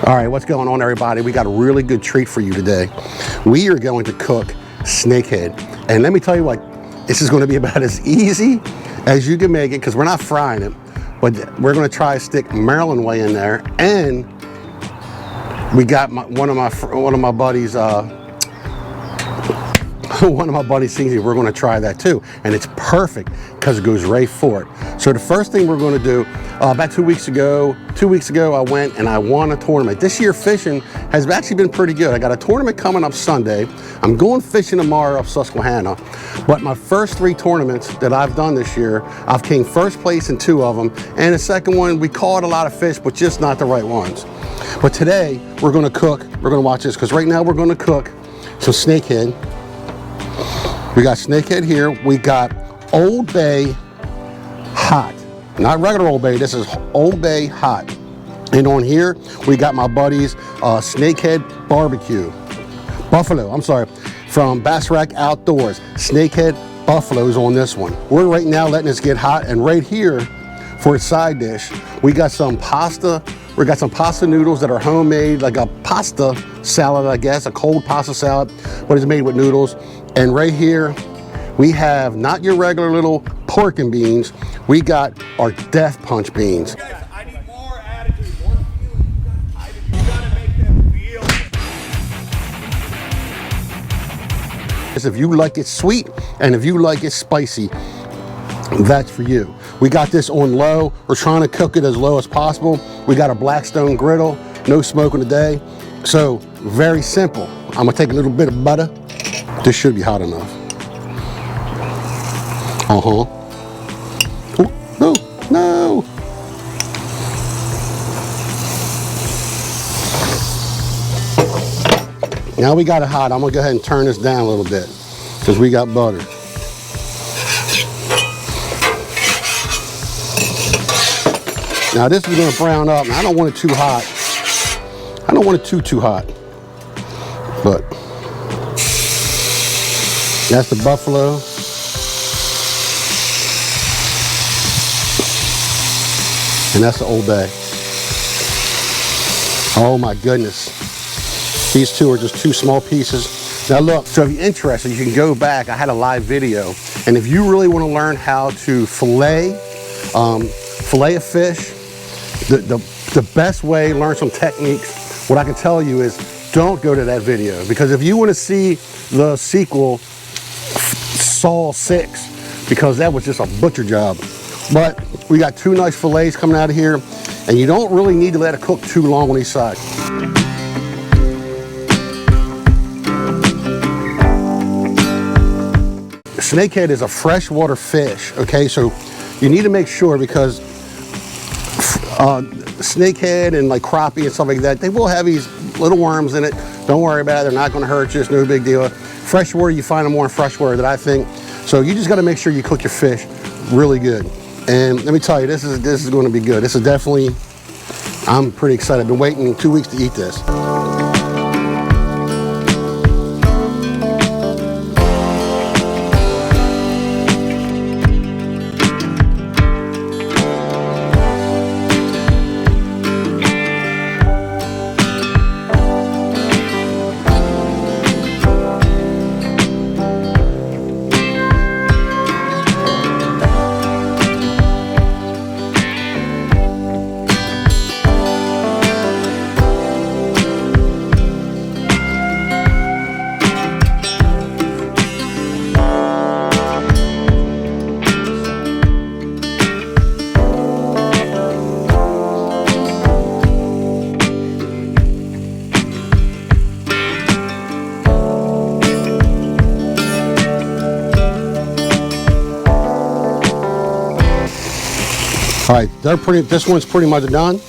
All right, what's going on, everybody? We got a really good treat for you today. We are going to cook snakehead. And let me tell you what, this is going to be about as easy as you can make it, because we're not frying it, but we're going to try to stick Maryland way in there. And we got one of my buddies thinks we're going to try that too, and it's perfect because it goes right for it. So the first thing we're going to do, about 2 weeks ago I went and I won a tournament. This year fishing has actually been pretty good. I got a tournament coming up Sunday. I'm going fishing tomorrow up Susquehanna, but my first 3 tournaments that I've done this year, I've came first place in 2 of them, and the second one we caught a lot of fish, but just not the right ones. But today we're going to cook. We're going to watch this, because right now we're going to cook some snakehead. We got snakehead here. We got Old Bay hot, not regular Old Bay. This is Old Bay hot. And on here we got my buddy's snakehead barbecue, buffalo. I'm sorry, from Bass Rack Outdoors. Snakehead buffaloes on this one. We're right now letting this get hot, and right here for a side dish, we got some pasta. We got some pasta noodles that are homemade, like a pasta salad, I guess, a cold pasta salad, but it's made with noodles. And right here, we have not your regular little pork and beans. We got our Death Punch beans. Guys, I need more attitude, more feeling. You gotta make them feel. If you like it sweet and if you like it spicy, that's for you. We got this on low. We're trying to cook it as low as possible. We got a Blackstone griddle, no smoking today. So very simple. I'm gonna take a little bit of butter. This should be hot enough. Oh, no. Now we got it hot. I'm gonna go ahead and turn this down a little bit, because we got butter. Now this is gonna brown up, and I don't want it too hot. I don't want it too hot, but that's the buffalo. And that's the Old Bay. Oh my goodness. These two are just 2 small pieces. Now look, so if you're interested, you can go back. I had a live video. And if you really want to learn how to fillet a fish, the best way, learn some techniques, what I can tell you is don't go to that video. Because if you want to see the sequel, Saw 6, because that was just a butcher job. But we got 2 nice fillets coming out of here, and you don't really need to let it cook too long on each side. Snakehead is a freshwater fish, okay? So you need to make sure, because snakehead and like crappie and stuff like that, they will have these little worms in it. Don't worry about it. They're not going to hurt you. It's no big deal. Freshwater, you find them more in freshwater than I think. So you just got to make sure you cook your fish really good. And let me tell you, this is going to be good. This is definitely, I'm pretty excited. I've been waiting 2 weeks to eat this. All right, this one's pretty much done.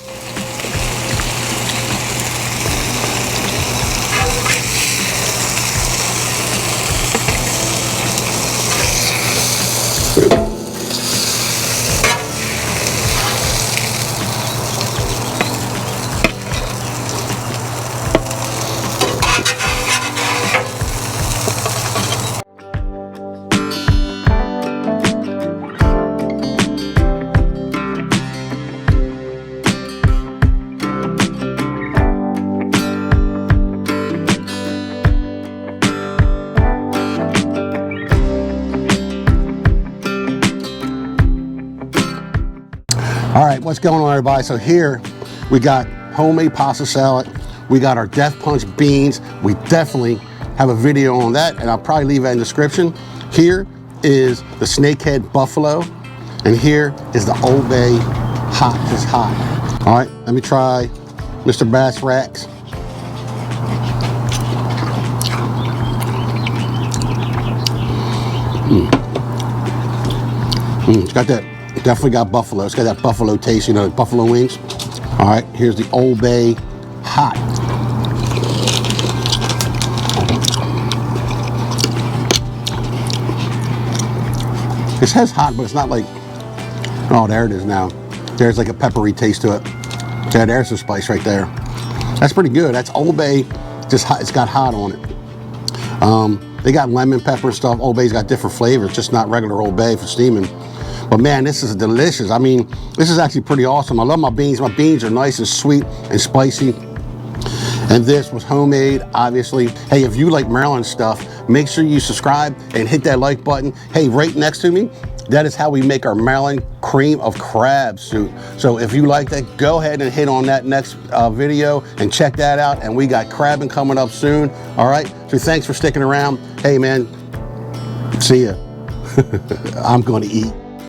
All right, what's going on, everybody? So here we got homemade pasta salad. We got our Death Punch beans. We definitely have a video on that, and I'll probably leave that in the description. Here is the Snakehead buffalo, and here is the Old Bay hot is hot. All right, let me try Mr. Bass Racks. It's got that, definitely got buffalo. It's got that buffalo taste, you know, like buffalo wings. All right, here's the Old Bay hot. It says hot, but it's not like, oh, there it is now. There's like a peppery taste to it. Yeah, there's the spice right there. That's pretty good. That's Old Bay, just hot, it's got hot on it. They got lemon pepper and stuff. Old Bay's got different flavors, just not regular Old Bay for steaming. But man, this is delicious. I mean, this is actually pretty awesome. I love my beans. My beans are nice and sweet and spicy. And this was homemade, obviously. Hey, if you like Maryland stuff, make sure you subscribe and hit that like button. Hey, right next to me, that is how we make our Maryland cream of crab soup. So if you like that, go ahead and hit on that next video and check that out. And we got crabbing coming up soon. All right, so thanks for sticking around. Hey man, see ya. I'm gonna eat.